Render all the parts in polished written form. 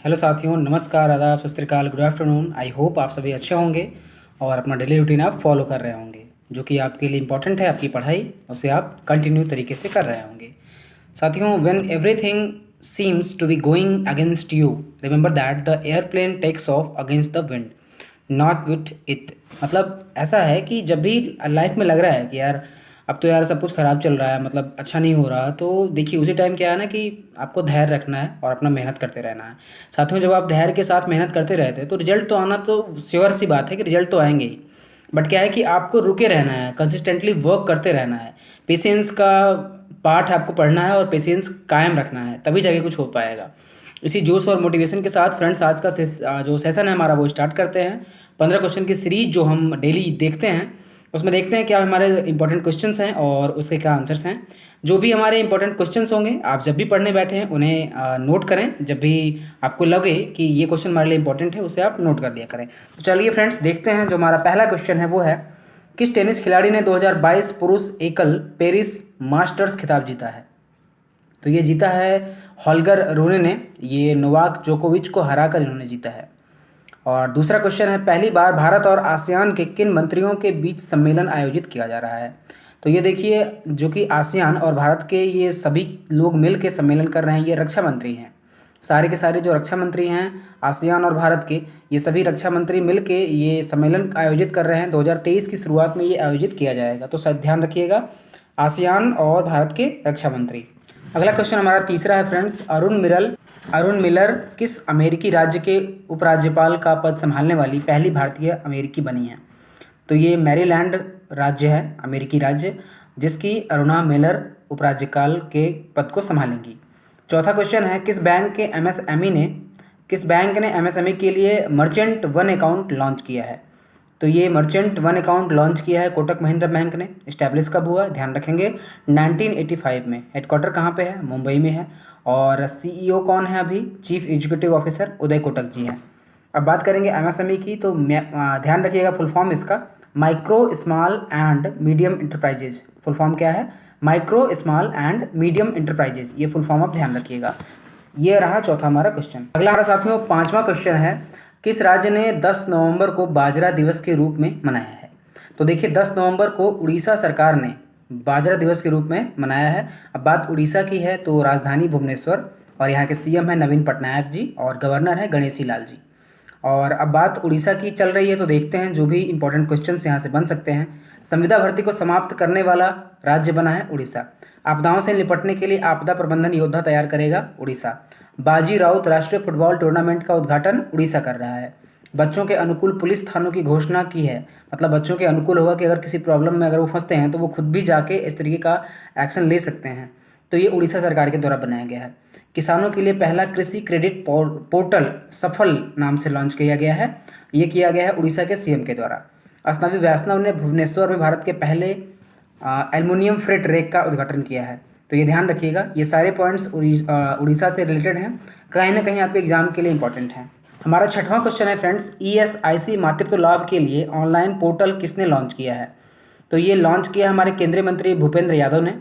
Hello साथियों, नमस्कार, आदाब, सत श्री अकाल, गुड आफ्टरनून। आई होप आप सभी अच्छे होंगे और अपना डेली रूटीन आप फॉलो कर रहे होंगे, जो कि आपके लिए इंपॉर्टेंट है। आपकी पढ़ाई उसे आप कंटिन्यू तरीके से कर रहे होंगे। साथियों, when everything seems to be going against you, remember that the airplane takes off against the wind, not with it. मतलब ऐसा है कि जब भी लाइफ में लग रहा है कि यार अब तो यार सब कुछ ख़राब चल रहा है, मतलब अच्छा नहीं हो रहा, तो देखिए उसी टाइम क्या है ना कि आपको धैर्य रखना है और अपना मेहनत करते रहना है। साथियों, जब आप धैर्य के साथ मेहनत करते रहते हैं तो रिजल्ट तो आना तो श्योर सी बात है कि रिजल्ट तो आएंगे ही। बट क्या है कि आपको रुके रहना है, कंसिस्टेंटली वर्क करते रहना है। पेशेंस का पाठ आपको पढ़ना है और पेशेंस कायम रखना है, तभी जाके कुछ हो पाएगा। इसी जोश और मोटिवेशन के साथ फ्रेंड्स, आज का जो सेशन है हमारा वो स्टार्ट करते हैं। 15 क्वेश्चन की सीरीज जो हम डेली देखते हैं, उसमें देखते हैं क्या हमारे इंपॉर्टेंट क्वेश्चंस हैं और उसके क्या आंसर्स हैं। जो भी हमारे इंपॉर्टेंट क्वेश्चंस होंगे, आप जब भी पढ़ने बैठे हैं उन्हें नोट करें। जब भी आपको लगे कि ये क्वेश्चन हमारे लिए इंपॉर्टेंट है, उसे आप नोट कर लिया करें। तो चलिए फ्रेंड्स, देखते हैं। जो हमारा पहला क्वेश्चन है वो है, किस टेनिस खिलाड़ी ने 2022 पुरुष एकल पेरिस मास्टर्स खिताब जीता है? तो ये जीता है हॉल्गर रूने ने। ये नोवाक जोकोविच को हराकर इन्होंने जीता है। और दूसरा क्वेश्चन है, पहली बार भारत और आसियान के किन मंत्रियों के बीच सम्मेलन आयोजित किया जा रहा है? तो ये देखिए, जो कि आसियान और भारत के ये सभी लोग मिल के सम्मेलन कर रहे हैं, ये रक्षा मंत्री हैं। सारे के सारे जो रक्षा मंत्री हैं आसियान और भारत के, ये सभी रक्षा मंत्री मिल के ये सम्मेलन आयोजित कर रहे हैं। 2023 की शुरुआत में ये आयोजित किया जाएगा, तो शायद ध्यान रखिएगा, आसियान और भारत के रक्षा मंत्री। अगला क्वेश्चन हमारा तीसरा है फ्रेंड्स, अरुण मिलर किस अमेरिकी राज्य के उपराज्यपाल का पद संभालने वाली पहली भारतीय अमेरिकी बनी है? तो ये मैरीलैंड राज्य है, अमेरिकी राज्य, जिसकी अरुणा मिलर उपराज्यपाल के पद को संभालेंगी। चौथा क्वेश्चन है, किस बैंक ने एमएसएमई के लिए मर्चेंट वन अकाउंट लॉन्च किया है? तो ये मर्चेंट वन अकाउंट लॉन्च किया है कोटक महिंद्रा बैंक ने। इस्टेब्लिश कब हुआ, ध्यान रखेंगे, 1985 में। हेडक्वार्टर कहाँ पे है? मुंबई में है। और सीईओ कौन है अभी? Chief executive officer Uday Kotak जी हैं। अब बात करेंगे एमएसएमई की, तो ध्यान रखिएगा फुल फॉर्म इसका, micro small and medium enterprises. Full form क्या है? Micro small and medium enterprises. ये फुल फॉर्म आप ध्यान रखिएगा। ये रहा चौथा हमारा क्वेश्चन। अगला हमारा साथियों पांचवा क्वेश्चन है, किस राज्य ने 10 नवंबर को बाजरा दिवस के रूप में मनाया है? तो देखिए, 10 नवंबर को उड़ीसा सरकार ने बाजरा दिवस के रूप में मनाया है। अब बात उड़ीसा की है तो राजधानी भुवनेश्वर, और यहाँ के सीएम है नवीन पटनायक जी और गवर्नर है गणेशी लाल जी। और अब बात उड़ीसा की चल रही है, तो देखते हैं जो भी इंपॉर्टेंट क्वेश्चंस यहाँ से बन सकते हैं। संविदा भर्ती को समाप्त करने वाला राज्य बना है उड़ीसा। आपदाओं से निपटने के लिए आपदा प्रबंधन योद्धा तैयार करेगा उड़ीसा। बाजी राउत राष्ट्रीय फुटबॉल टूर्नामेंट का उद्घाटन उड़ीसा कर रहा है। बच्चों के अनुकूल पुलिस थानों की घोषणा की है, मतलब बच्चों के अनुकूल होगा कि अगर किसी प्रॉब्लम में अगर वो फंसते हैं तो वो खुद भी जाके इस तरीके का एक्शन ले सकते हैं। तो ये उड़ीसा सरकार के द्वारा बनाया गया है। किसानों के लिए पहला कृषि क्रेडिट पोर्टल सफल नाम से लॉन्च किया गया है। ये किया गया है उड़ीसा के सीएम के द्वारा। असनावी वैष्णव ने भुवनेश्वर में भारत के पहले एल्युमिनियम फ्रेट रेक का उद्घाटन किया है। तो ये ध्यान रखिएगा, ये सारे पॉइंट्स उड़ीसा से रिलेटेड हैं, कहीं ना कहीं आपके एग्जाम के लिए इंपॉर्टेंट हैं। हमारा छठवां क्वेश्चन है फ्रेंड्स, ईएसआईसी मातृत्व लाभ के लिए ऑनलाइन पोर्टल किसने लॉन्च किया है? तो ये लॉन्च किया हमारे केंद्रीय मंत्री भूपेंद्र यादव ने।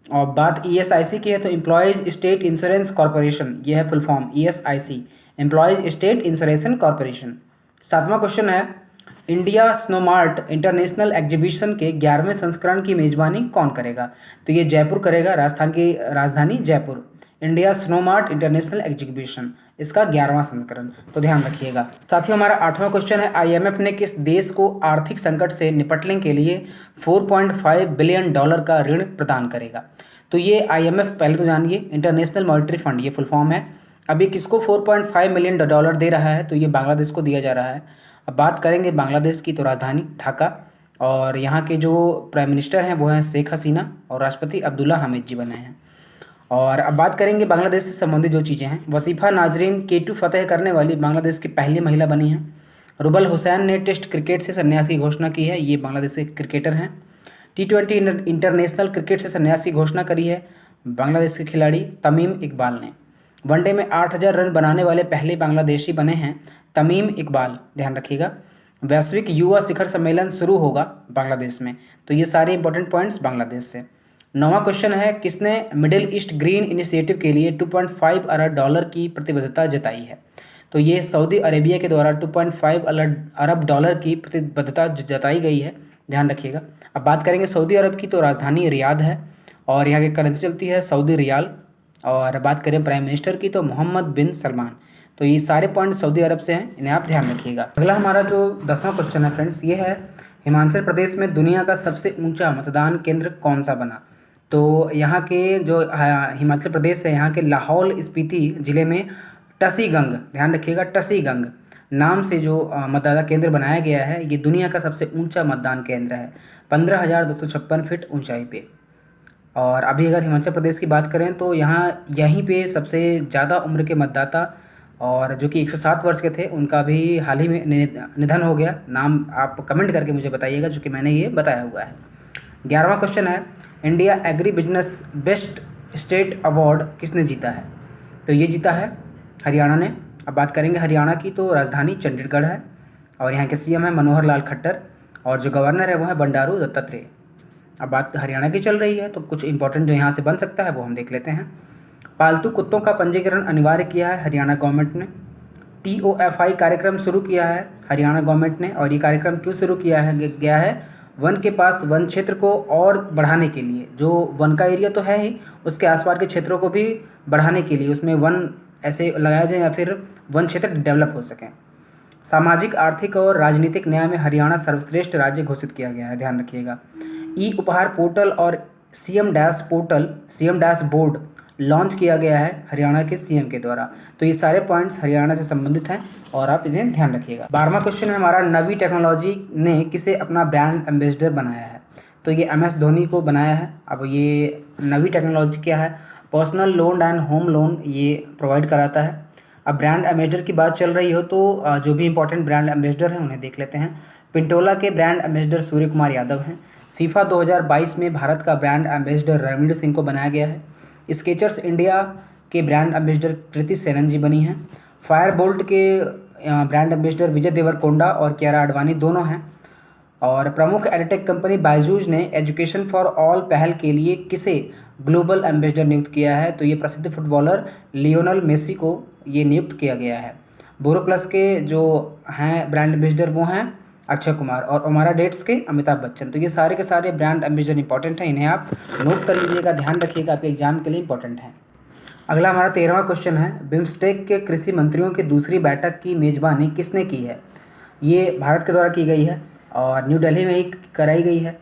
और बात ईएसआईसी की है तो एम्प्लॉयज़ स्टेट इंश्योरेंस कॉर्पोरेशन, ये है full form ESIC, employees state insurance corporation. सातवां क्वेश्चन है, इंडिया स्नोमार्ट इंटरनेशनल एग्जीबिशन के 11वें संस्करण की मेजबानी कौन करेगा? तो ये जयपुर करेगा, राजस्थान की राजधानी जयपुर। इंडिया स्नोमार्ट इंटरनेशनल एग्जीबिशन, इसका 11वां संस्करण, तो ध्यान रखिएगा। साथियों, हमारा आठवां क्वेश्चन है, आईएमएफ ने किस देश को आर्थिक संकट से निपटने के लिए $4.5 बिलियन का ऋण प्रदान करेगा? तो ये आईएमएफ, पहले तो जानिए, इंटरनेशनल मॉनिटरी फंड, ये फुल फॉर्म है। अभी किसको $4.5 मिलियन दे रहा है? तो ये बांग्लादेश को दिया जा रहा है। अब बात करेंगे बांग्लादेश की, तो राजधानी ढाका, और यहाँ के जो प्राइम मिनिस्टर हैं वो हैं शेख हसीना, और राष्ट्रपति अब्दुल्ला हामिद जी बने हैं। और अब बात करेंगे बांग्लादेश से संबंधित जो चीज़ें हैं, वसीफा नाजरीन K2 फतेह करने वाली बांग्लादेश की पहली महिला बनी हैं। रुबल हुसैन ने टेस्ट क्रिकेट से संन्यास की घोषणा की है, ये बांग्लादेश के क्रिकेटर हैं। T20 इंटरनेशनल क्रिकेट से संन्यास की घोषणा करी है बांग्लादेश के खिलाड़ी तमीम इकबाल ने। वनडे में 8000 रन बनाने वाले पहले बांग्लादेशी बने हैं तमीम इकबाल, ध्यान रखिएगा। वैश्विक युवा शिखर सम्मेलन शुरू होगा बांग्लादेश में। तो ये सारे इंपॉर्टेंट पॉइंट्स बांग्लादेश से। 9वां क्वेश्चन है, किसने मिडिल ईस्ट ग्रीन इनिशिएटिव के लिए 2.5 अरब डॉलर की प्रतिबद्धता जताई है? तो ये सऊदी अरेबिया के द्वारा 2.5 अरब डॉलर की प्रतिबद्धता जताई गई है, ध्यान रखिएगा। अब बात करेंगे सऊदी अरब की, तो राजधानी रियाद है और यहाँ की करेंसी चलती है सऊदी रियाल। और बात करें प्राइम मिनिस्टर की, तो मोहम्मद बिन सलमान। तो ये सारे पॉइंट सऊदी अरब से हैं, इन्हें आप ध्यान रखिएगा। अगला हमारा जो 10वां क्वेश्चन है फ्रेंड्स, ये है हिमाचल प्रदेश में दुनिया का सबसे ऊंचा मतदान केंद्र कौन सा बना? तो यहाँ के जो हिमाचल प्रदेश है, यहाँ के लाहौल स्पीति जिले में टसीगंग, ध्यान रखिएगा, टसीगंग नाम से जो मतदाता केंद्र बनाया गया है, ये दुनिया का सबसे ऊंचा मतदान केंद्र है, 15,256 फीट ऊंचाई पे। और अभी अगर हिमाचल प्रदेश की बात करें तो यहाँ यहीं पे सबसे ज़्यादा उम्र के मतदाता, और जो कि 107 वर्ष के थे, उनका भी हाल ही में निधन हो गया। नाम आप कमेंट करके मुझे बताइएगा, जो कि मैंने ये बताया हुआ है। 11वां क्वेश्चन है, India agri business best state award किसने जीता है? तो ये जीता है हरियाणा ने। अब बात करेंगे हरियाणा की, तो राजधानी चंडीगढ़ है और यहाँ के सीएम है मनोहर लाल खट्टर और जो गवर्नर है वो है बंडारू दत्तात्रेय। अब बात हरियाणा की चल रही है, तो कुछ इंपॉर्टेंट जो यहाँ से बन सकता है वो हम देख लेते हैं। पालतू कुत्तों का पंजीकरण अनिवार्य किया है हरियाणा गवर्नमेंट ने। TOFI कार्यक्रम शुरू किया है हरियाणा गवर्नमेंट ने, और ये कार्यक्रम क्यों शुरू किया है गया है? वन के पास वन क्षेत्र को और बढ़ाने के लिए, जो वन का एरिया तो है ही, उसके आसपास के क्षेत्रों को भी बढ़ाने के लिए उसमें वन ऐसे लगाया जाए या फिर वन क्षेत्र डेवलप हो सकें। सामाजिक, आर्थिक और राजनीतिक न्याय में हरियाणा सर्वश्रेष्ठ राज्य घोषित किया गया है, ध्यान रखिएगा। ई उपहार पोर्टल और सीएम डैश बोर्ड लॉन्च किया गया है हरियाणा के सीएम के द्वारा। तो ये सारे पॉइंट्स हरियाणा से संबंधित हैं और आप इन्हें ध्यान रखिएगा। 12वां क्वेश्चन है हमारा, नवी टेक्नोलॉजी ने किसे अपना ब्रांड एम्बेसडर बनाया है? तो ये MS धोनी को बनाया है। अब ये नवी टेक्नोलॉजी क्या है? Personal loan and home loan ये प्रोवाइड कराता है। अब ब्रांड एम्बेसडर की बात चल रही हो तो जो भी इंपॉर्टेंट ब्रांड एम्बेसडर हैं उन्हें देख लेते हैं। पिंटोला के ब्रांड एम्बेसडर सूर्य कुमार यादव हैं। फीफा 2022 में भारत का ब्रांड एम्बेसडर रणवीर सिंह को बनाया गया है। स्केचर्स इंडिया के ब्रांड एम्बेसडर कृति सेनन जी बनी हैं। फायरबोल्ट के ब्रांड एम्बेसडर विजय देवरकोंडा और कियारा आडवाणी दोनों हैं। और प्रमुख एडटेक कंपनी बायजूस ने एजुकेशन फॉर ऑल पहल के लिए किसे ग्लोबल एम्बेसडर नियुक्त किया है? तो ये प्रसिद्ध फुटबॉलर लियोनल मेसी को ये नियुक्त किया गया है। बोरोप्लस के जो हैं ब्रांड एम्बेसडर वो हैं अक्षय कुमार, और ओमारा डेट्स के अमिताभ बच्चन। तो ये सारे के सारे ब्रांड एम्बेसडर इंपॉर्टेंट हैं, इन्हें आप नोट कर लीजिएगा, ध्यान रखिएगा, आपके एग्जाम के लिए इंपॉर्टेंट है। अगला हमारा 13वां क्वेश्चन है, बिम्स्टेक के कृषि मंत्रियों की दूसरी बैठक की मेजबानी किसने की है? ये भारत के द्वारा की गई है और न्यू दिल्ली में ही कराई गई है।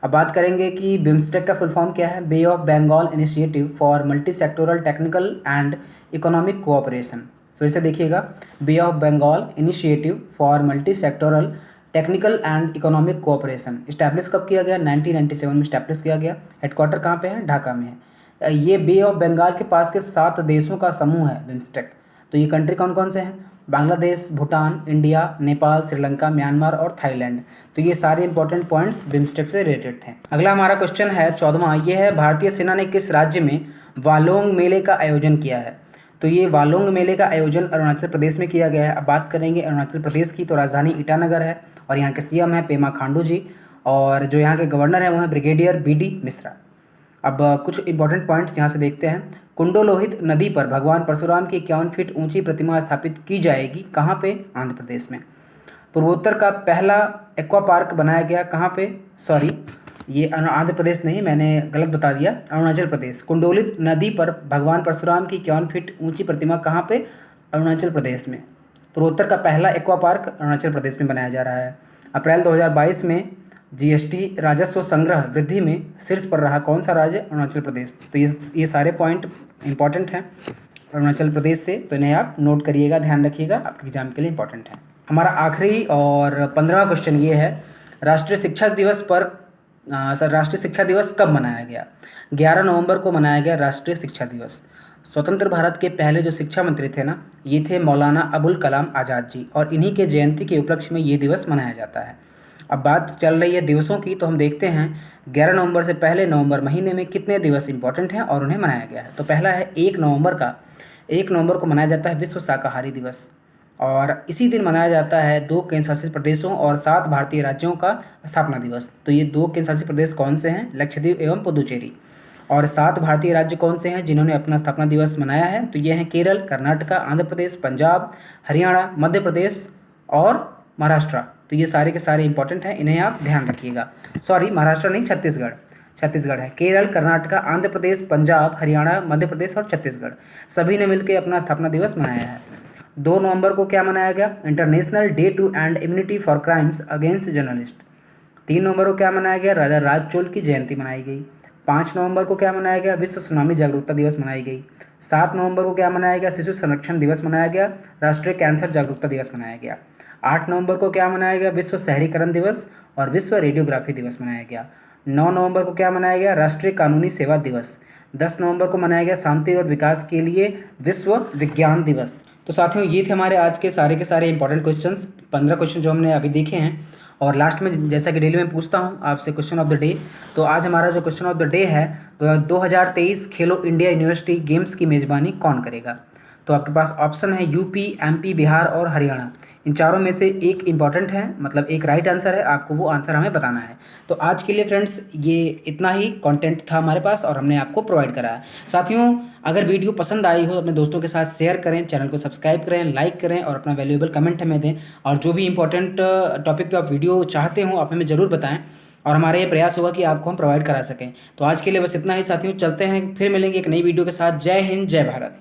अब बात करेंगे कि बिम्स्टेक का फुल फॉर्म क्या है? Bay of Bengal initiative for multi sectoral technical and economic cooperation. फिर से देखिएगा, bay of Bengal initiative for multi sectoral technical and economic cooperation establish कब किया गया? 1997 में इस्टेब्लिश किया गया। हेडक्वार्टर कहाँ पे है? ढाका में है। ये बे ऑफ बंगाल के पास के 7 देशों का समूह है बिम्स्टेक। तो ये कंट्री कौन कौन से हैं? बांग्लादेश, भूटान, इंडिया, नेपाल, श्रीलंका, म्यांमार और थाईलैंड। तो ये सारे इंपॉर्टेंट पॉइंट्स बिम्स्टेक से रिलेटेड थे। अगला हमारा क्वेश्चन है 14वां, ये है भारतीय सेना ने किस राज्य में वालोंग मेले का आयोजन किया है? तो ये वालोंग मेले का आयोजन अरुणाचल प्रदेश में किया गया है। अब बात करेंगे अरुणाचल प्रदेश की, तो राजधानी ईटानगर है और यहाँ के सीएम है पेमा खांडू जी, और जो यहाँ के गवर्नर है वो है ब्रिगेडियर BD मिश्रा। अब कुछ इंपॉर्टेंट पॉइंट्स यहाँ से देखते हैं। कुंडोलोहित नदी पर भगवान परशुराम की 51 फीट ऊंची प्रतिमा स्थापित की जाएगी, कहाँ पे? आंध्र प्रदेश में। पूर्वोत्तर का पहला एक्वा पार्क बनाया गया कहाँ पे? सॉरी, ये आंध्र प्रदेश नहीं, मैंने गलत बता दिया, अरुणाचल प्रदेश। कुंडोलित नदी पर भगवान परशुराम की 51 फीट ऊंची प्रतिमा कहाँ पे? अरुणाचल प्रदेश में। पूर्वोत्तर का पहला एक्वा पार्क अरुणाचल प्रदेश में बनाया जा रहा है। अप्रैल 2022 में GST राजस्व संग्रह वृद्धि में शीर्ष पर रहा कौन सा राज्य? अरुणाचल प्रदेश। तो ये सारे पॉइंट इंपॉर्टेंट हैं अरुणाचल प्रदेश से, तो इन्हें आप नोट करिएगा, ध्यान रखिएगा, आपके एग्जाम के लिए इंपॉर्टेंट है। हमारा आखिरी और 15वां क्वेश्चन ये है, राष्ट्रीय शिक्षा दिवस कब मनाया गया? 11 नवंबर को मनाया गया राष्ट्रीय शिक्षा दिवस। स्वतंत्र भारत के पहले जो शिक्षा मंत्री थे ना, ये थे मौलाना अबुल कलाम आज़ाद जी, और इन्हीं के जयंती के उपलक्ष्य में ये दिवस मनाया जाता है। अब बात चल रही है दिवसों की, तो हम देखते हैं 11 नवंबर से पहले नवंबर महीने में कितने दिवस इंपॉर्टेंट हैं और उन्हें मनाया गया है। तो पहला है 1 नवंबर को मनाया जाता है विश्व शाकाहारी दिवस। और इसी दिन मनाया जाता है 2 केंद्र शासित प्रदेशों और 7 भारतीय राज्यों का स्थापना दिवस। तो ये 2 केंद्र शासित प्रदेश कौन से हैं? लक्षद्वीप एवं पुदुचेरी। और 7 भारतीय राज्य कौन से हैं जिन्होंने अपना स्थापना दिवस मनाया है? तो ये हैं केरल, कर्नाटका, आंध्र प्रदेश, पंजाब, हरियाणा, मध्य प्रदेश और महाराष्ट्र। तो ये सारे के सारे इंपॉर्टेंट हैं, इन्हें आप ध्यान रखिएगा। सॉरी, महाराष्ट्र नहीं, छत्तीसगढ़। छत्तीसगढ़ है। केरल, कर्नाटका, आंध्र प्रदेश, पंजाब, हरियाणा, मध्य प्रदेश और छत्तीसगढ़ सभी ने मिलकर अपना स्थापना दिवस मनाया है। 2 नवंबर को क्या मनाया गया? International day to end immunity for crimes against journalist. 3 नवंबर को क्या मनाया गया? राजा राज चोल की जयंती मनाई गई। 5 नवंबर को क्या मनाया गया? विश्व सुनामी जागरूकता दिवस मनाई गई। 7 नवंबर को क्या मनाया गया? शिशु संरक्षण दिवस मनाया गया। राष्ट्रीय कैंसर जागरूकता दिवस मनाया गया। 8 नवंबर को क्या मनाया गया? विश्व शहरीकरण दिवस और विश्व रेडियोग्राफी दिवस मनाया गया। 9 नवंबर को क्या मनाया गया? राष्ट्रीय कानूनी सेवा दिवस। 10 नवंबर को मनाया गया शांति और विकास के लिए विश्व विज्ञान दिवस। तो साथियों, ये थे हमारे आज के सारे इंपॉर्टेंट क्वेश्चंस, 15 क्वेश्चन जो हमने अभी देखे हैं। और लास्ट में जैसा कि डेली में पूछता हूँ आपसे क्वेश्चन ऑफ द डे, तो आज हमारा जो क्वेश्चन ऑफ द डे है, तो 2023 खेलो इंडिया यूनिवर्सिटी गेम्स की मेज़बानी कौन करेगा? तो आपके पास ऑप्शन है यूपी, एमपी, बिहार और हरियाणा। इन चारों में से एक इम्पॉर्टेंट है, मतलब एक राइट आंसर है, आपको वो आंसर हमें बताना है। तो आज के लिए फ्रेंड्स ये इतना ही कंटेंट था हमारे पास और हमने आपको प्रोवाइड कराया। साथियों, अगर वीडियो पसंद आई हो तो अपने दोस्तों के साथ शेयर करें, चैनल को सब्सक्राइब करें, लाइक करें और अपना वैल्यूएबल कमेंट हमें दें। और जो भी इंपॉर्टेंट टॉपिक पे आप वीडियो चाहते हो आप हमें ज़रूर बताएं और हमारा ये प्रयास होगा कि आपको हम प्रोवाइड करा सकें। तो आज के लिए बस इतना ही साथियों, चलते हैं, फिर मिलेंगे एक नई वीडियो के साथ। जय हिंद, जय भारत।